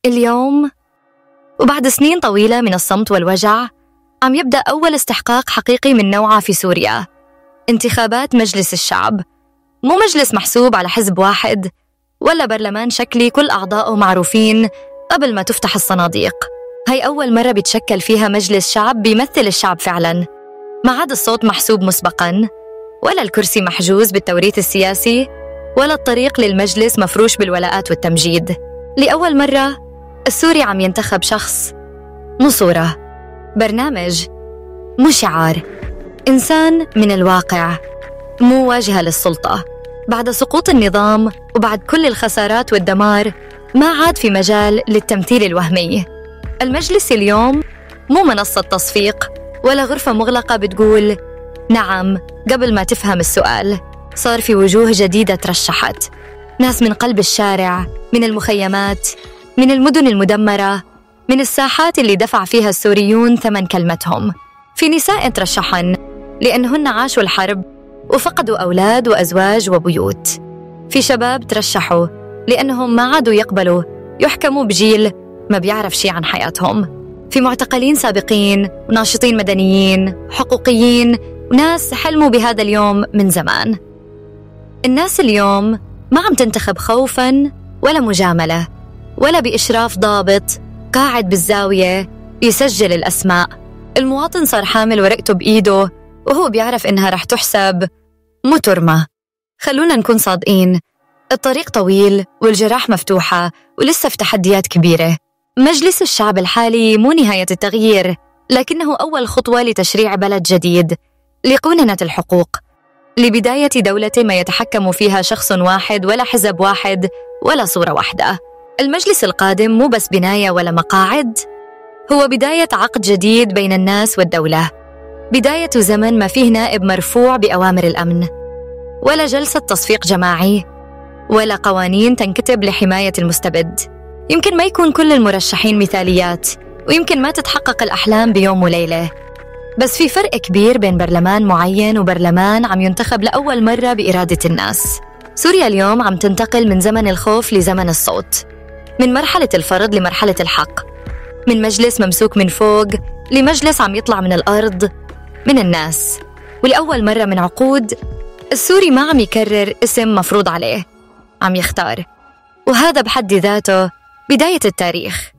اليوم وبعد سنين طويلة من الصمت والوجع عم يبدأ أول استحقاق حقيقي من نوعه في سوريا. انتخابات مجلس الشعب، مو مجلس محسوب على حزب واحد ولا برلمان شكلي كل أعضائه معروفين قبل ما تفتح الصناديق. هاي أول مرة بيتشكل فيها مجلس شعب بيمثل الشعب فعلاً، ما عاد الصوت محسوب مسبقاً، ولا الكرسي محجوز بالتوريث السياسي، ولا الطريق للمجلس مفروش بالولاءات والتمجيد. لأول مرة السوري عم ينتخب شخص، مو صورة، برنامج، مو شعار، إنسان من الواقع، مو واجهة للسلطة. بعد سقوط النظام وبعد كل الخسارات والدمار ما عاد في مجال للتمثيل الوهمي. المجلس اليوم مو منصة تصفيق ولا غرفة مغلقة بتقول نعم قبل ما تفهم السؤال. صار في وجوه جديدة ترشحت، ناس من قلب الشارع، من المخيمات، من المدن المدمرة، من الساحات اللي دفع فيها السوريون ثمن كلمتهم. في نساء ترشحن لأنهن عاشوا الحرب وفقدوا أولاد وأزواج وبيوت. في شباب ترشحوا لأنهم ما عادوا يقبلوا يحكموا بجيل ما بيعرف شي عن حياتهم. في معتقلين سابقين وناشطين مدنيين حقوقيين وناس حلموا بهذا اليوم من زمان. الناس اليوم ما عم تنتخب خوفاً ولا مجاملة ولا بإشراف ضابط قاعد بالزاوية يسجل الأسماء. المواطن صار حامل ورقته بإيده وهو بيعرف إنها رح تحسب، مو ترمى. خلونا نكون صادقين، الطريق طويل والجراح مفتوحة ولسه في تحديات كبيرة. مجلس الشعب الحالي مو نهاية التغيير، لكنه أول خطوة لتشريع بلد جديد، لقننة الحقوق، لبداية دولة ما يتحكم فيها شخص واحد ولا حزب واحد ولا صورة واحدة. المجلس القادم مو بس بناية ولا مقاعد، هو بداية عقد جديد بين الناس والدولة، بداية زمن ما فيه نائب مرفوع بأوامر الأمن، ولا جلسة تصفيق جماعي، ولا قوانين تنكتب لحماية المستبد. يمكن ما يكون كل المرشحين مثاليات، ويمكن ما تتحقق الأحلام بيوم وليلة، بس في فرق كبير بين برلمان معين وبرلمان عم ينتخب لأول مرة بإرادة الناس. سوريا اليوم عم تنتقل من زمن الخوف لزمن الصوت، من مرحلة الفرض لمرحلة الحق، من مجلس ممسوك من فوق لمجلس عم يطلع من الأرض، من الناس. ولأول مرة من عقود السوري ما عم يكرر اسم مفروض عليه، عم يختار، وهذا بحد ذاته بداية التاريخ.